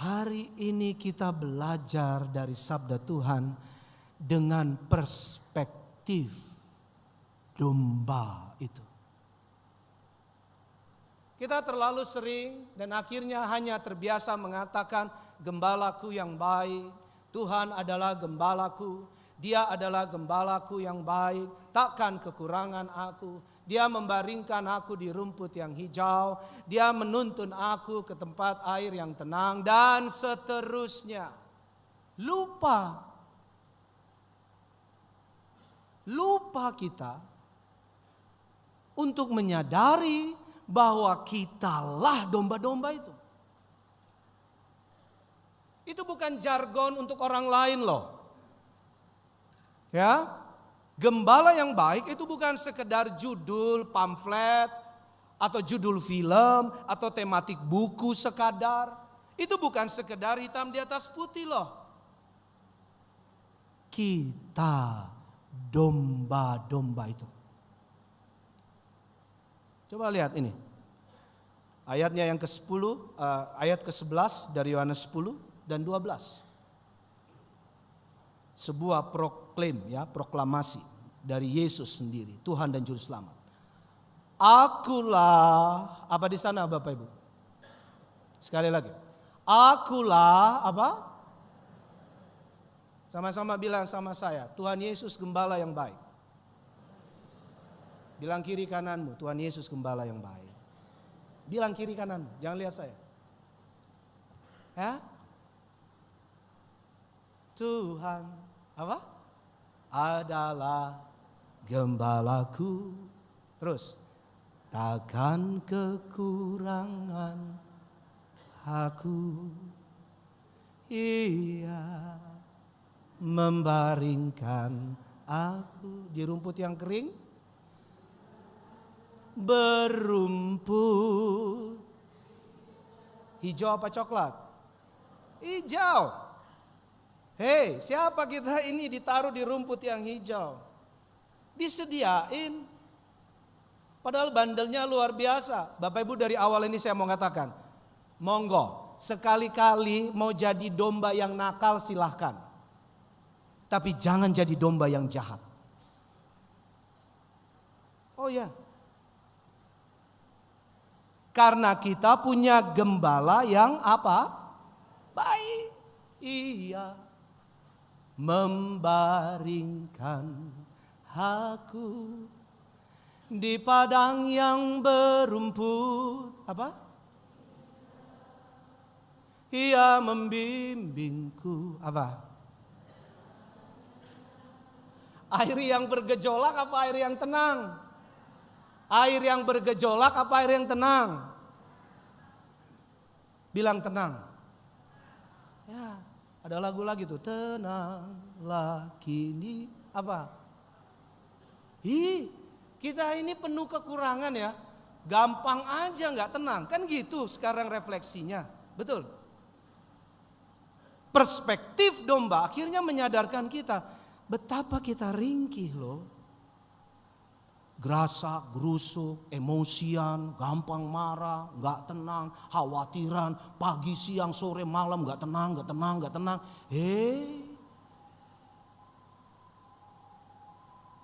Hari ini kita belajar dari sabda Tuhan dengan perspektif domba itu. Kita terlalu sering dan akhirnya hanya terbiasa mengatakan gembalaku yang baik, Tuhan adalah gembalaku, Dia adalah gembalaku yang baik, takkan kekurangan aku. Dia membaringkan aku di rumput yang hijau, Dia menuntun aku ke tempat air yang tenang dan seterusnya. Lupa kita untuk menyadari bahwa kitalah domba-domba itu. Itu bukan jargon untuk orang lain loh. Ya, gembala yang baik itu bukan sekedar judul pamflet atau judul film atau tematik buku sekadar. Itu bukan sekedar hitam di atas putih loh. Kita domba-domba itu. Coba lihat ini. Ayatnya yang ke-10, ayat ke-11 dari Yohanes 10 dan 12. Sebuah proklamasi dari Yesus sendiri, Tuhan dan Juru Selamat. Akulah, apa di sana Bapak Ibu? Sekali lagi. Akulah apa? Sama-sama bilang sama saya, Tuhan Yesus gembala yang baik. Bilang kiri kananmu, Tuhan Yesus gembala yang baik. Bilang kiri kananmu, jangan lihat saya. Ya? Tuhan apa? Adalah gembalaku. Terus, takkan kekurangan aku. Ia membaringkan aku di rumput yang kering, berumput hijau apa coklat? Hijau. Hei, siapa kita ini ditaruh di rumput yang hijau? Disediain. Padahal bandelnya luar biasa. Bapak Ibu, dari awal ini saya mau katakan, monggo, sekali-kali mau jadi domba yang nakal silahkan. Tapi jangan jadi domba yang jahat. Oh ya. Karena kita punya gembala yang apa? Baik. Ia membaringkan aku di padang yang berumput. Apa? Ia membimbingku. Apa? Air yang bergejolak apa air yang tenang? Air yang bergejolak apa air yang tenang? Bilang tenang. Ya, ada lagu lagi tuh, tenanglah kini. Apa? Kita ini penuh kekurangan ya. Gampang aja gak tenang. Kan gitu sekarang refleksinya. Betul. Perspektif domba akhirnya menyadarkan kita betapa kita ringkih loh. Gerasa, gerusuk, emosian, gampang marah, gak tenang, khawatiran, pagi, siang, sore, malam gak tenang.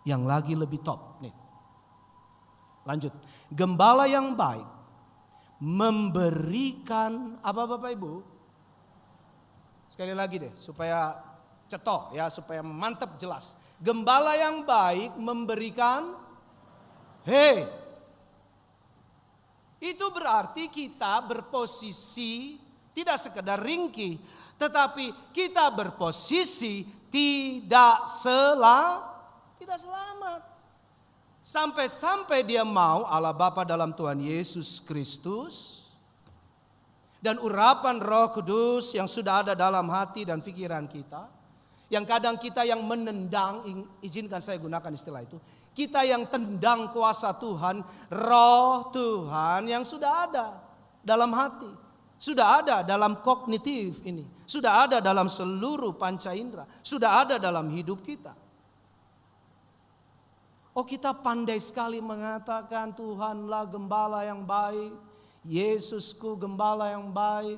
Yang lagi lebih top nih. Lanjut. Gembala yang baik memberikan apa Bapak Ibu? Sekali lagi deh supaya cetok ya, supaya mantap jelas. Gembala yang baik memberikan itu berarti kita berposisi tidak sekedar ringkih, tetapi kita berposisi tidak selamat. Sampai-sampai Dia mau, Allah Bapa dalam Tuhan Yesus Kristus dan urapan Roh Kudus yang sudah ada dalam hati dan pikiran kita, yang kadang kita yang menendang, izinkan saya gunakan istilah itu, kita yang tendang kuasa Tuhan, Roh Tuhan yang sudah ada dalam hati, sudah ada dalam kognitif ini, sudah ada dalam seluruh panca indera, sudah ada dalam hidup kita. Oh, kita pandai sekali mengatakan Tuhanlah gembala yang baik, Yesusku gembala yang baik.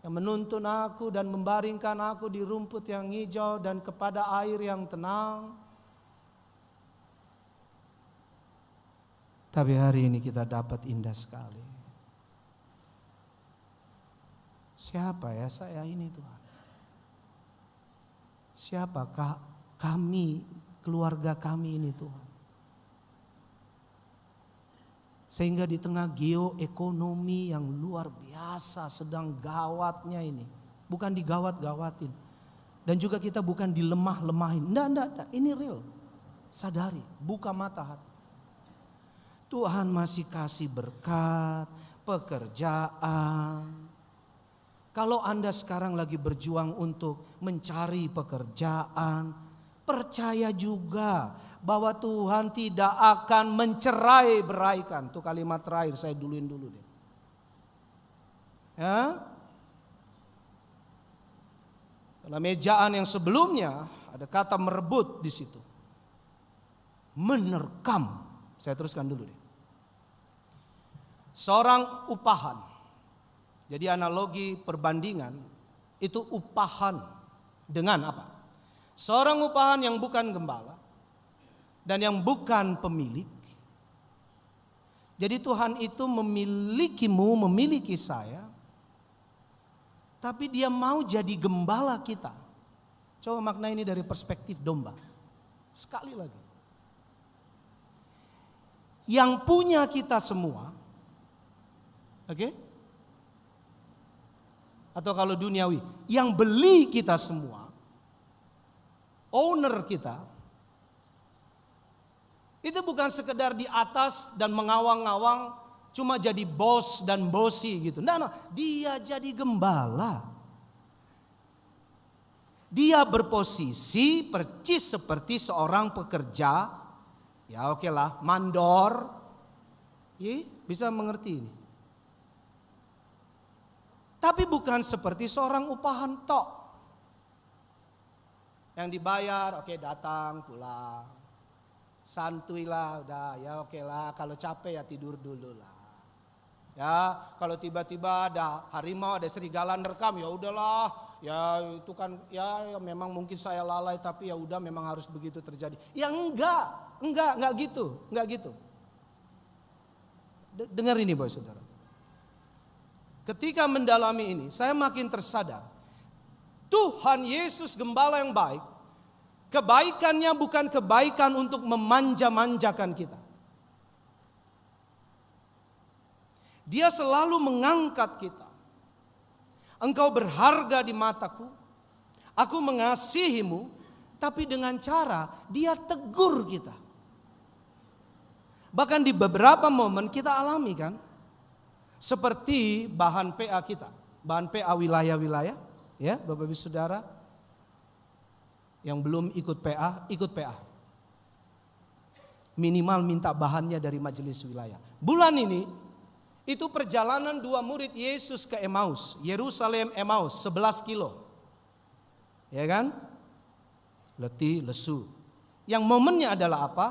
yang menuntun aku dan membaringkan aku di rumput yang hijau dan kepada air yang tenang. Tapi hari ini kita dapat indah sekali. Siapa ya saya ini Tuhan? Siapakah kami, keluarga kami ini Tuhan? Sehingga di tengah geoekonomi yang luar biasa sedang gawatnya ini. Bukan digawat-gawatin. Dan juga kita bukan dilemah-lemahin. Enggak. Ini real. Sadari, buka mata hati. Tuhan masih kasih berkat, pekerjaan. Kalau Anda sekarang lagi berjuang untuk mencari pekerjaan, percaya juga bahwa Tuhan tidak akan mencerai-beraikan. Itu kalimat terakhir saya duluin dulu deh. Ya? Dalam ejaan yang sebelumnya ada kata merebut di situ. Menerkam. Saya teruskan dulu deh. Seorang upahan. Jadi analogi perbandingan itu upahan dengan apa? Seorang upahan yang bukan gembala dan yang bukan pemilik. Jadi Tuhan itu memilikimu, memiliki saya. Tapi dia mau jadi gembala kita. Coba makna ini dari perspektif domba. Sekali lagi. Yang punya kita semua. Oke? Atau kalau duniawi, yang beli kita semua. Owner kita. Itu bukan sekedar di atas dan mengawang-awang cuma jadi bos dan bosi gitu. Nah, dia jadi gembala. Dia berposisi percis seperti seorang pekerja. Ya oke lah, mandor. Bisa mengerti ini. Tapi bukan seperti seorang upahan tok. Yang dibayar, oke datang, pulang. Santuy lah, udah ya oke lah. Kalau capek ya tidur dulu lah. Ya kalau tiba-tiba ada harimau, ada serigala nerekam, ya udahlah. Ya itu kan ya memang mungkin saya lalai tapi ya udah memang harus begitu terjadi. Ya enggak gitu. Dengar ini Bapak Saudara. Ketika mendalami ini, saya makin tersadar. Tuhan Yesus gembala yang baik. Kebaikannya bukan kebaikan untuk memanja-manjakan kita. Dia selalu mengangkat kita. Engkau berharga di mataku. Aku mengasihimu. Tapi dengan cara dia tegur kita. Bahkan di beberapa momen kita alami kan. Seperti bahan PA kita. Bahan PA wilayah-wilayah. Ya Bapak Ibu Saudara. Yang belum ikut PA. Minimal minta bahannya dari majelis wilayah. Bulan ini, itu perjalanan 2 murid Yesus ke Emmaus. Yerusalem Emmaus, 11 kilo. Ya kan? Letih, lesu. Yang momennya adalah apa?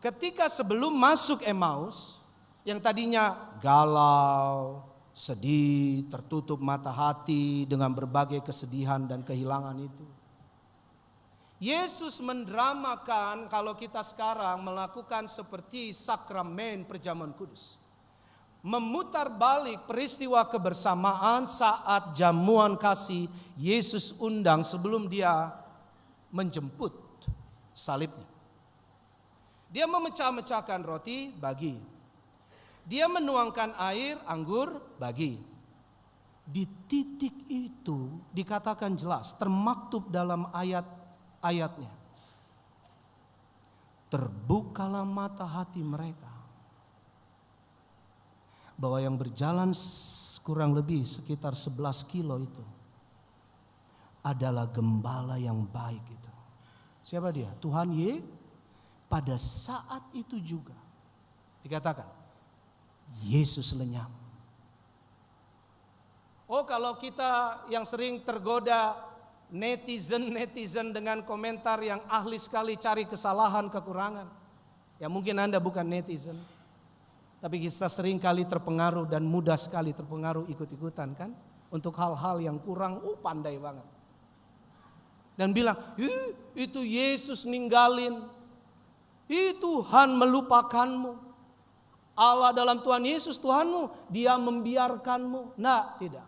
Ketika sebelum masuk Emmaus, yang tadinya galau, sedih, tertutup mata hati dengan berbagai kesedihan dan kehilangan itu. Yesus mendramakan kalau kita sekarang melakukan seperti sakramen perjamuan kudus. Memutar balik peristiwa kebersamaan saat jamuan kasih Yesus undang sebelum dia menjemput salibnya. Dia memecah-mecahkan roti, bagi. Dia menuangkan air, anggur, bagi. Di titik itu dikatakan jelas, termaktub dalam ayatnya. Terbukalah mata hati mereka. Bahwa yang berjalan kurang lebih sekitar 11 kilo itu adalah gembala yang baik itu. Siapa dia? Tuhan pada saat itu juga dikatakan Yesus lenyap. Oh kalau kita yang sering tergoda netizen dengan komentar yang ahli sekali cari kesalahan, kekurangan. Ya mungkin Anda bukan netizen. Tapi kita sering kali terpengaruh dan mudah sekali terpengaruh ikut-ikutan kan. untuk hal-hal yang kurang, pandai banget. Dan bilang, itu Yesus ninggalin, Tuhan melupakanmu. Allah dalam Tuhan Yesus Tuhanmu, Dia membiarkanmu. Nah, tidak.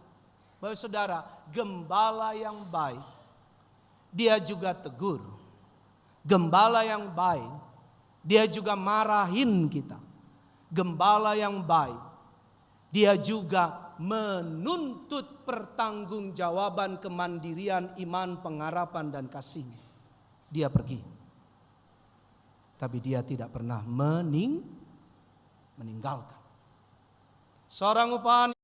Bapak saudara, gembala yang baik, Dia juga tegur. Gembala yang baik, Dia juga marahin kita. Gembala yang baik, Dia juga menuntut pertanggungjawaban, kemandirian, iman, pengharapan, dan kasih-Nya. Dia pergi. Tapi Dia tidak pernah meninggalkan. Seorang upahan